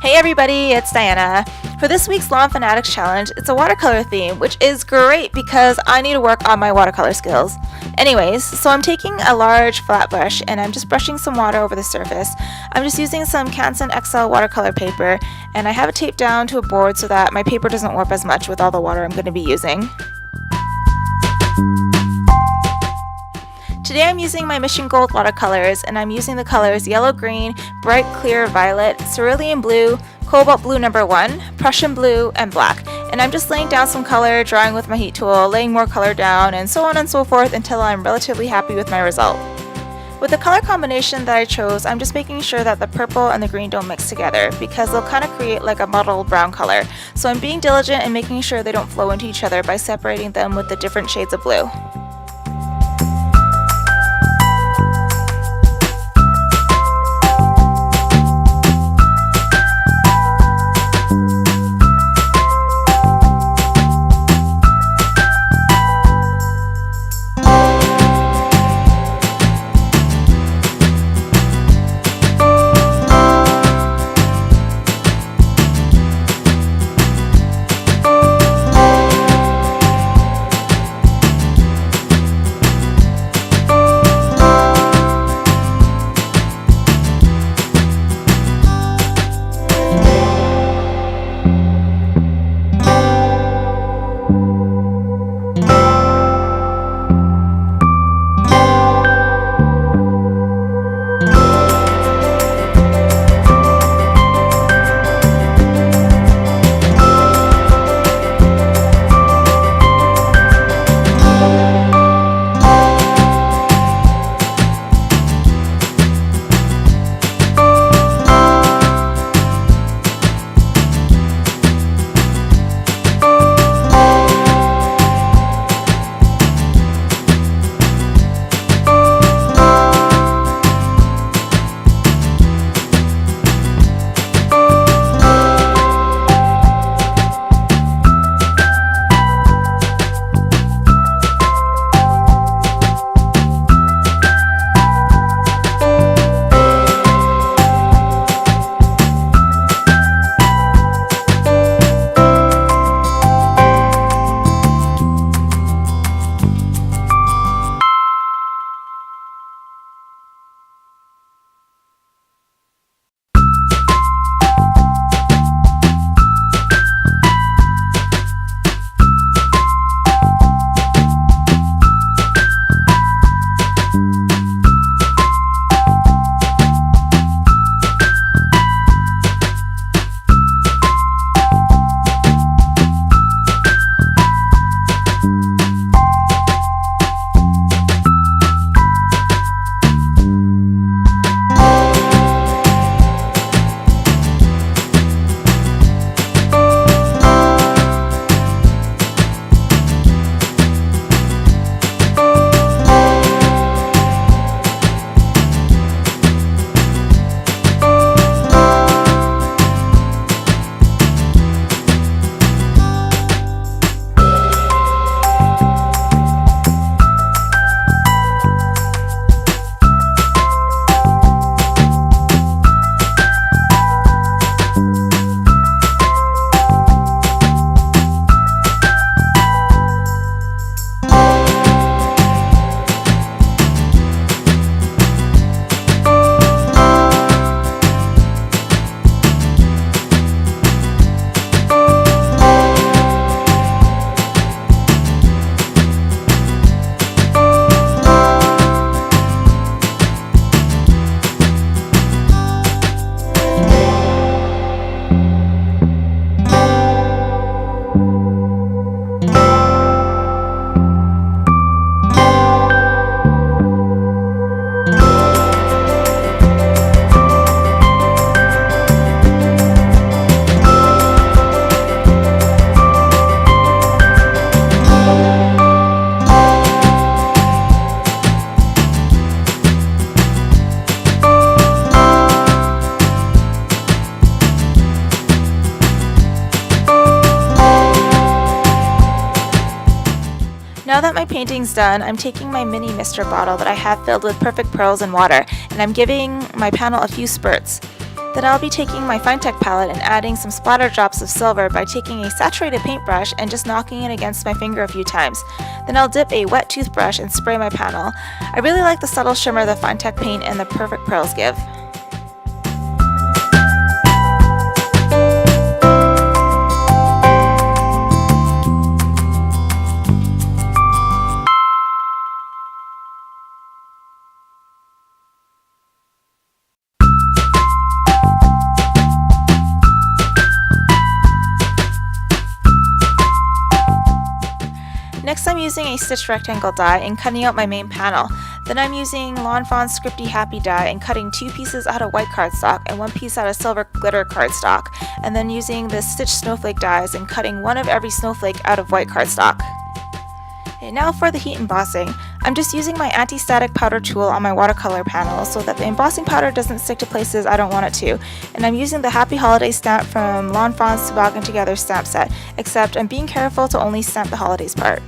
Hey everybody, it's Diana. For this week's Lawn Fanatics Challenge, it's a watercolor theme, which is great because I need to work on my watercolor skills. Anyways, so I'm taking a large flat brush and I'm just brushing some water over the surface. I'm just using some Canson XL watercolor paper and I have it taped down to a board so that my paper doesn't warp as much with all the water I'm going to be using. Today I'm using my Mission Gold watercolors and I'm using the colors Yellow Green, Bright Clear Violet, Cerulean Blue, Cobalt Blue No. 1, Prussian Blue, and Black. And I'm just laying down some color, drawing with my heat tool, laying more color down, and so on and so forth until I'm relatively happy with my result. With the color combination that I chose, I'm just making sure that the purple and the green don't mix together because they'll kind of create like a muddled brown color. So I'm being diligent and making sure they don't flow into each other by separating them with the different shades of blue. Now that my painting's done, I'm taking my mini mister bottle that I have filled with perfect pearls and water, and I'm giving my panel a few spurts. Then I'll be taking my Finetec palette and adding some splatter drops of silver by taking a saturated paintbrush and just knocking it against my finger a few times. Then I'll dip a wet toothbrush and spray my panel. I really like the subtle shimmer the Finetec paint and the perfect pearls give. Next, I'm using a stitched rectangle die and cutting out my main panel. Then I'm using Lawn Fawn SCRIPTY Happy die and cutting 2 pieces out of white cardstock and 1 piece out of silver glitter cardstock, and then using the stitched snowflake dies and cutting 1 of every snowflake out of white cardstock. And now for the heat embossing. I'm just using my anti-static powder tool on my watercolor panel so that the embossing powder doesn't stick to places I don't want it to. And I'm using the Happy Holiday stamp from Lawn Fawn's Toboggan Together stamp set, except I'm being careful to only stamp the holidays part.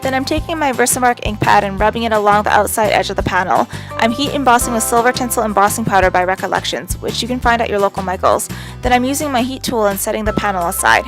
Then I'm taking my Versamark ink pad and rubbing it along the outside edge of the panel. I'm heat embossing with silver tinsel embossing powder by Recollections, which you can find at your local Michaels. Then I'm using my heat tool and setting the panel aside.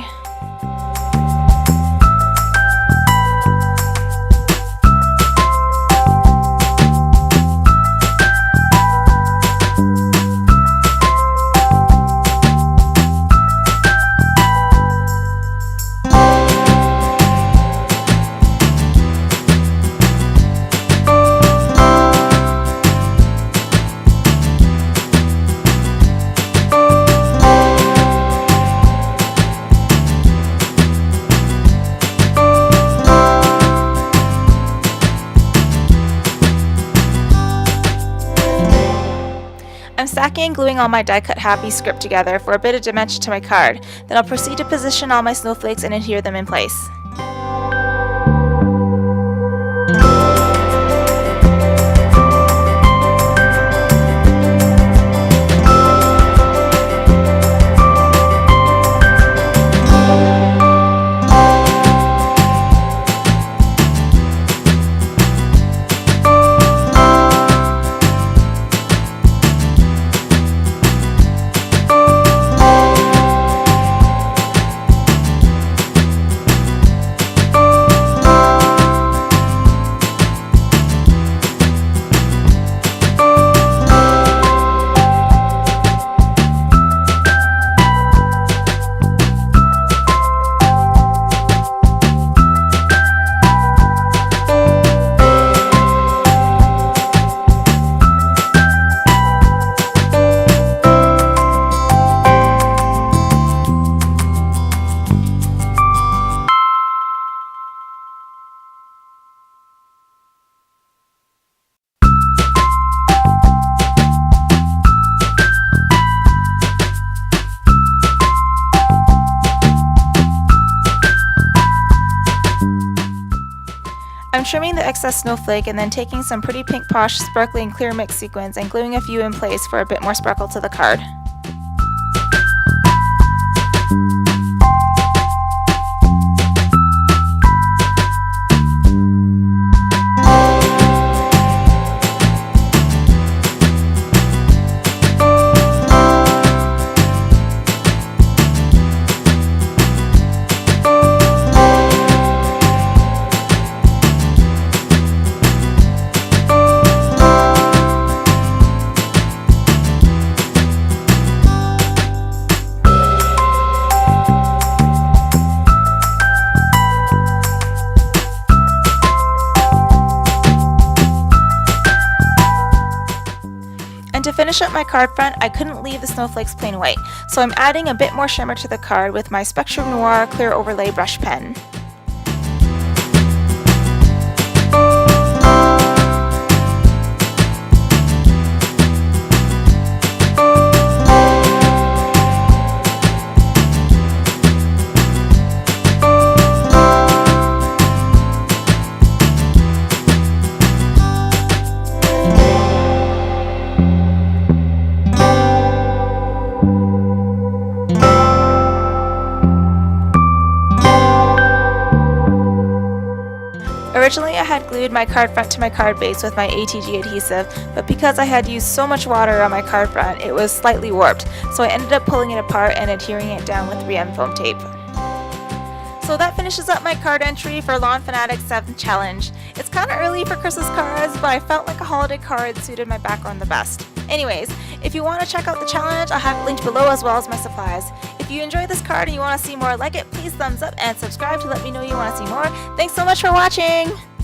I'm stacking and gluing all my die-cut Happy script together for a bit of dimension to my card. Then I'll proceed to position all my snowflakes and adhere them in place. I'm trimming the excess snowflake and then taking some pretty pink posh sparkling clear mix sequins and gluing a few in place for a bit more sparkle to the card. To finish up my card front, I couldn't leave the snowflakes plain white, so I'm adding a bit more shimmer to the card with my Spectrum Noir clear overlay brush pen. Originally I had glued my card front to my card base with my ATG adhesive, but because I had used so much water on my card front, it was slightly warped, so I ended up pulling it apart and adhering it down with 3M foam tape. So that finishes up my card entry for Lawn Fanatic's 7th challenge. It's kind of early for Christmas cards, but I felt like a holiday card suited my background the best. Anyways, if you want to check out the challenge, I'll have it linked below as well as my supplies. If you enjoyed this card and you want to see more like it, please thumbs up and subscribe to let me know you want to see more. Thanks so much for watching!